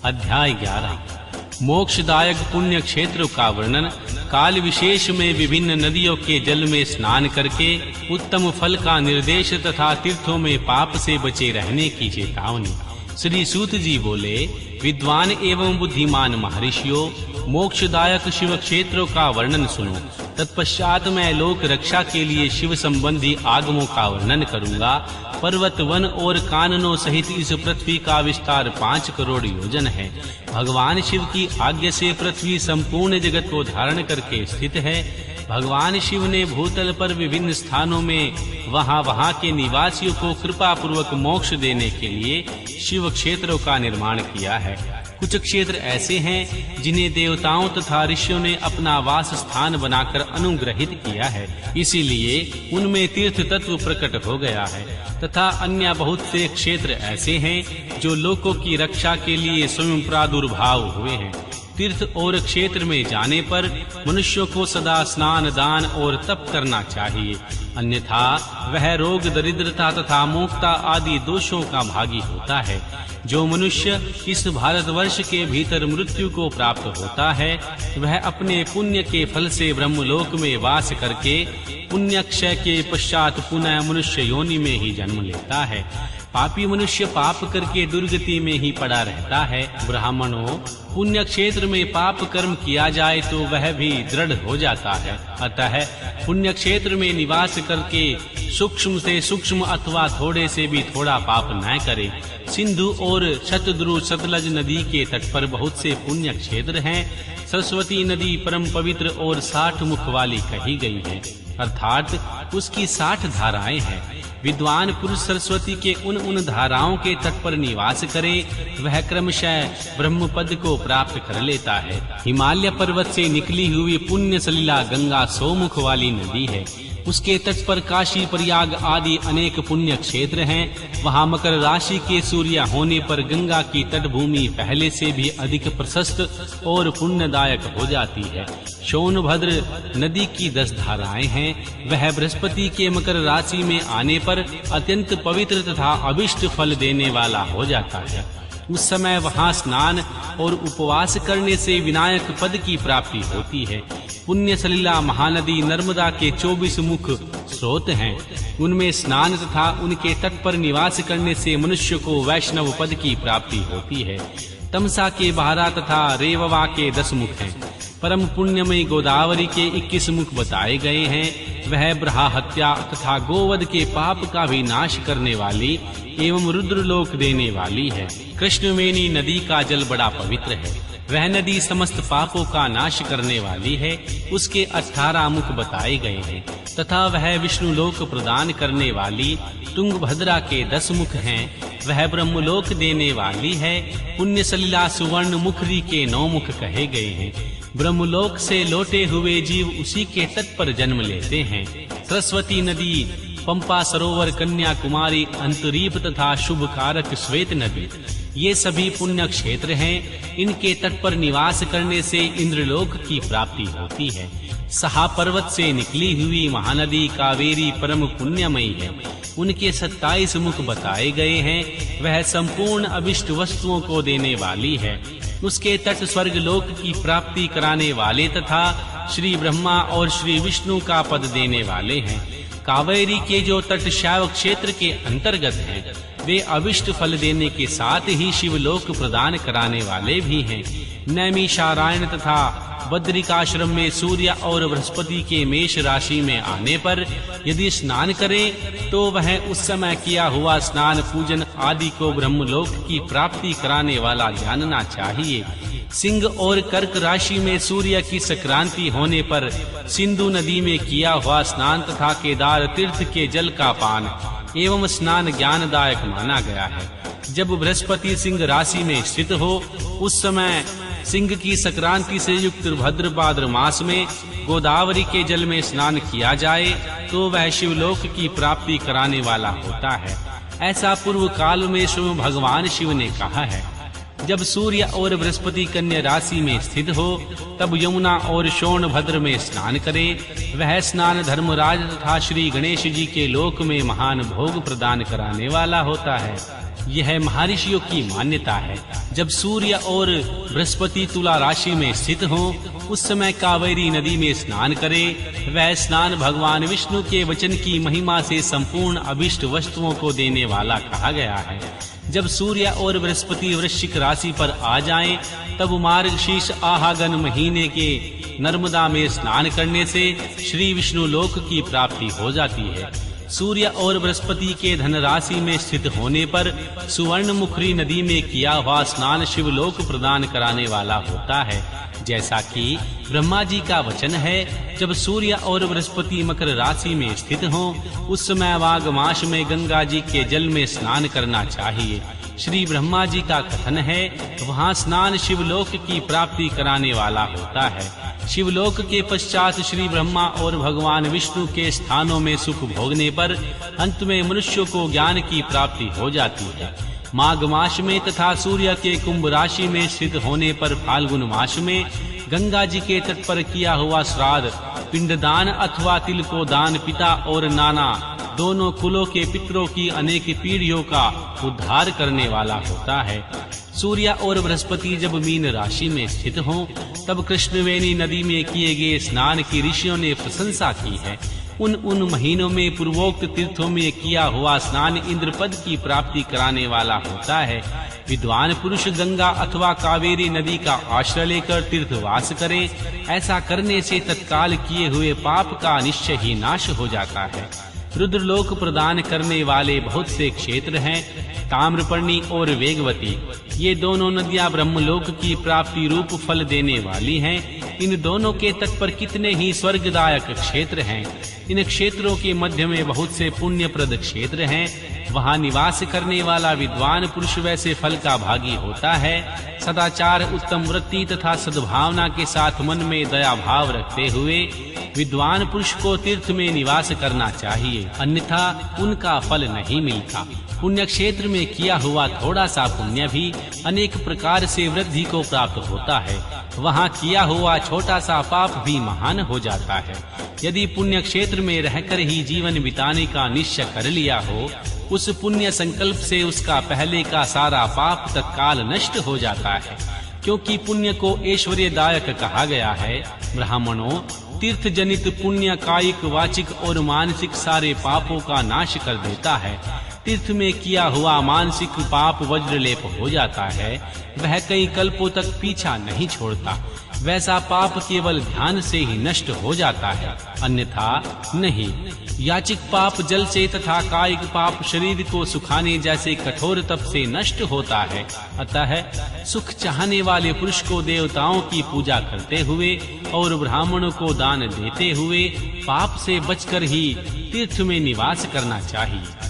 अध्याय 11 मोक्षदायक पुण्य क्षेत्रों का वर्णन। काल विशेष में विभिन्न नदियों के जल में स्नान करके उत्तम फल का निर्देश तथा तीर्थों में पाप से बचे रहने की चेतावनी। श्री सूत जी बोले, विद्वान एवं बुद्धिमान महर्षियों, मोक्षदायक शिव क्षेत्रों का वर्णन सुनो। तत्पश्चात मैं लोक रक्षा के लिए शिव संबंधी आगमों का वर्णन करूंगा। पर्वत, वन और काननों सहित इस पृथ्वी का विस्तार 5 करोड़ योजन है। भगवान शिव की आज्ञा से पृथ्वी संपूर्ण जगत को धारण करके स्थित है। भगवान शिव ने भूतल पर विभिन्न स्थानों में वहां के निवासियों को कृपा पूर्वक मोक्ष देने के लिए शिव क्षेत्रों का निर्माण किया है। कुछ क्षेत्र ऐसे हैं जिन्हें देवताओं तथा ऋषियों ने अपना वास स्थान बनाकर अनुग्रहित किया है, इसीलिए उनमें तीर्थ तत्व प्रकट हो गया है। तथा अन्य बहुत से क्षेत्र ऐसे हैं जो लोकों की रक्षा के लिए स्वयं प्रादुर्भाव हुए हैं। तीर्थ और क्षेत्र में जाने पर मनुष्यों को सदा स्नान, दान और तप करना चाहिए, अन्यथा वह रोग, दरिद्रता तथा मूर्खता आदि दोषों का भागी होता है। जो मनुष्य इस भारतवर्ष के भीतर मृत्यु को प्राप्त होता है, वह अपने पुण्य के फल से ब्रह्मलोक में वास करके पुण्य क्षय के पश्चात पुनः मनुष्य योनि में ही जन्म लेता है। पापी मनुष्य पाप करके दुर्गति में ही पड़ा रहता है। ब्राह्मणों, पुण्य क्षेत्र में पाप कर्म किया जाए तो वह भी दृढ़ हो जाता है। अतः पुण्य क्षेत्र में निवास करके सूक्ष्म से सूक्ष्म अथवा थोड़े से भी थोड़ा पाप न करे। सिंधु और शतद्रु सतलज नदी के तट पर बहुत से पुण्य क्षेत्र हैं। सरस्वती नदी परम पवित्र और 60 मुख वाली कही गई है, अर्थात उसकी 60 धाराएं हैं। विद्वान पुरुष सरस्वती के उन धाराओं के तट पर निवास करे, वह क्रमशः ब्रह्म पद को प्राप्त कर लेता है। हिमालय पर्वत से निकली हुई पुण्य सलिला गंगा 100 मुख वाली नदी है। उसके तट पर काशी, प्रयाग आदि अनेक पुण्य क्षेत्र हैं। वहां मकर राशि के सूर्य होने पर गंगा की तटभूमि पहले से भी अधिक प्रशस्त और पुण्यदायक हो जाती है। सोनभद्र नदी की 10 धाराएं हैं। वह बृहस्पति के मकर राशि में आने पर अत्यंत पवित्र तथा अभिष्ट फल देने वाला हो जाता है। उस समय वहां स्नान और उपवास करने से विनायक पद की प्राप्ति होती है। पुण्य सलिला महानदी नर्मदा के 24 मुख स्रोत हैं। उनमें स्नान तथा उनके तट पर निवास करने से मनुष्य को वैष्णव पद की प्राप्ति होती है। तमसा के 12 तथा रेववा के 10 मुख हैं। परम पुण्यमयी गोदावरी के 21 मुख बताए गए हैं। वह ब्रहा हत्या तथा गोवध के पाप का भी नाश करने वाली एवं रुद्रलोक देने वाली है। कृष्णवेणी नदी का जल बड़ा पवित्र है। वह नदी समस्त पापों का नाश करने वाली है। उसके 18 मुख बताए गए हैं तथा वह विष्णु लोक प्रदान करने वाली तुंगभद्रा के 10 मुख हैं। वह ब्रह्मलोक देने वाली है। पुण्य सलिला सुवर्ण मुखरी के 9 मुख कहे गए हैं। ब्रह्मलोक से लौटे हुए जीव उसी के तट पर जन्म लेते हैं। सरस्वती नदी, पंपा सरोवर, कन्याकुमारी, अंतरीप तथा शुभ कारक श्वेत नदी, ये सभी पुण्य क्षेत्र हैं। इनके तट पर निवास करने से इंद्रलोक की प्राप्ति होती है। सहा पर्वत से निकली हुई महानदी कावेरी परम पुण्यमयी है। उनके 27 मुख बताए गए हैं। वह संपूर्ण अभिष्ट वस्तुओं को देने वाली है। उसके तट स्वर्ग लोक की प्राप्ति कराने वाले तथा श्री ब्रह्मा और श्री विष्णु का पद देने वाले हैं। कावेरी के जो तट शैव क्षेत्र के अंतर्गत हैं, वे अभिष्ट फल देने के साथ ही शिवलोक प्रदान कराने वाले भी हैं। नैमिषारण्य तथा बद्रिकाश्रम में सूर्य और बृहस्पति के मेष राशि में आने पर यदि स्नान करें तो वह उस समय किया हुआ स्नान, पूजन आदि को ब्रह्मलोक की प्राप्ति कराने वाला जानना चाहिए। सिंह और कर्क राशि में सूर्य की संक्रांति होने पर सिंधु नदी में किया हुआ स्नान तथा केदार तीर्थ के जल का पान एवं स्नान ज्ञानदायक माना गया है। जब बृहस्पति सिंह राशि में स्थित हो, उस समय सिंह की संक्रांति से युक्त भद्रभाद्र मास में गोदावरी के जल में स्नान किया जाए तो वह शिवलोक की प्राप्ति कराने वाला होता है। ऐसा पूर्व काल में स्वयं भगवान शिव ने कहा है। जब सूर्य और बृहस्पति कन्या राशि में स्थित हो, तब यमुना और सोनभद्र में स्नान करे। वह स्नान धर्मराज तथा श्री गणेश जी के लोक में महान भोग प्रदान कराने वाला होता है। यह महर्षियों की मान्यता है। जब सूर्य और बृहस्पति तुला राशि में स्थित हों, उस समय कावेरी नदी में स्नान करे। वह स्नान भगवान विष्णु के वचन की महिमा से संपूर्ण अभिष्ट वस्तुओं को देने वाला कहा गया है। जब सूर्य और बृहस्पति वृश्चिक राशि पर आ जाएं, तब मार्गशीर्ष आहागन महीने के नर्मदा में स्नान करने से श्री विष्णु लोक की प्राप्ति हो जाती है। सूर्य और बृहस्पति के धन राशि में स्थित होने पर सुवर्णमुखी नदी में किया हुआ स्नान शिवलोक प्रदान कराने वाला होता है। जैसा कि ब्रह्मा जी का वचन है, जब सूर्य और बृहस्पति मकर राशि में स्थित हों, उस समय माघ मास में गंगा जी के जल में स्नान करना चाहिए। श्री ब्रह्मा जी का कथन है, वहाँ स्नान शिवलोक की प्राप्ति कराने वाला होता है। शिवलोक के पश्चात श्री ब्रह्मा और भगवान विष्णु के स्थानों में सुख भोगने पर अंत में मनुष्य को ज्ञान की प्राप्ति हो जाती है। माघ मास में तथा सूर्य के कुंभ राशि में स्थित होने पर फाल्गुन मास में गंगा जी के तट पर किया हुआ श्राद्ध, पिंडदान अथवा तिल को दान पिता और नाना दोनों कुलों के पितरों की अनेक पीढ़ियों का उद्धार करने वाला होता है। सूर्य और बृहस्पति जब मीन राशि में स्थित हों, तब कृष्णवेणी नदी में किए गए स्नान की ऋषियों ने प्रशंसा की है। उन महीनों में पूर्वोक्त तीर्थों में किया हुआ स्नान इंद्रपद की प्राप्ति कराने वाला होता है। विद्वान पुरुष गंगा अथवा कावेरी नदी का आश्रय लेकर तीर्थवास करें। ऐसा करने से तत्काल किए हुए पाप का निश्चय ही नाश हो जाता है। रुद्रलोक प्रदान करने वाले बहुत से क्षेत्र हैं, ताम्रपर्णी और वेगवती। ये दोनों नदियां ब्रह्मलोक की प्राप्ति रूप फल देने वाली हैं। इन दोनों के तट पर कितने ही स्वर्गदायक क्षेत्र हैं। इन क्षेत्रों के मध्य में बहुत से पुण्यप्रद क्षेत्र हैं। वहाँ निवास करने वाला विद्वान पुरुष वैसे फल का भागी होता है। सदाचार, उत्तम वृत्ति तथा सद्भावना के साथ मन में दया भाव रखते हुए विद्वान पुरुष को तीर्थ में निवास करना चाहिए, अन्यथा उनका फल नहीं मिलता। पुण्य क्षेत्र में किया हुआ थोड़ा सा पुण्य भी अनेक प्रकार से वृद्धि को प्राप्त होता है। वहाँ किया हुआ छोटा सा पाप भी महान हो जाता है। यदि पुण्य क्षेत्र में रहकर ही जीवन बिताने का निश्चय कर लिया हो, उस पुण्य संकल्प से उसका पहले का सारा पाप तत्काल नष्ट हो जाता है। क्योंकि पुण्य को ऐश्वर्यदायक कहा गया है। ब्राह्मणों, तीर्थ जनित पुण्य कायिक, वाचिक और मानसिक सारे पापों का नाश कर देता है। तीर्थ में किया हुआ मानसिक पाप वज्रलेप हो जाता है। वह कई कल्पों तक पीछा नहीं छोड़ता। वैसा पाप केवल ध्यान से ही नष्ट हो जाता है, अन्यथा नहीं। याचिक पाप जल से तथा कायिक पाप शरीर को सुखाने जैसे कठोर तप से नष्ट होता है। अतः सुख चाहने वाले पुरुष को देवताओं की पूजा करते हुए और ब्राह्मणों को दान देते हुए पाप से बचकर ही तीर्थ में निवास करना चाहिए।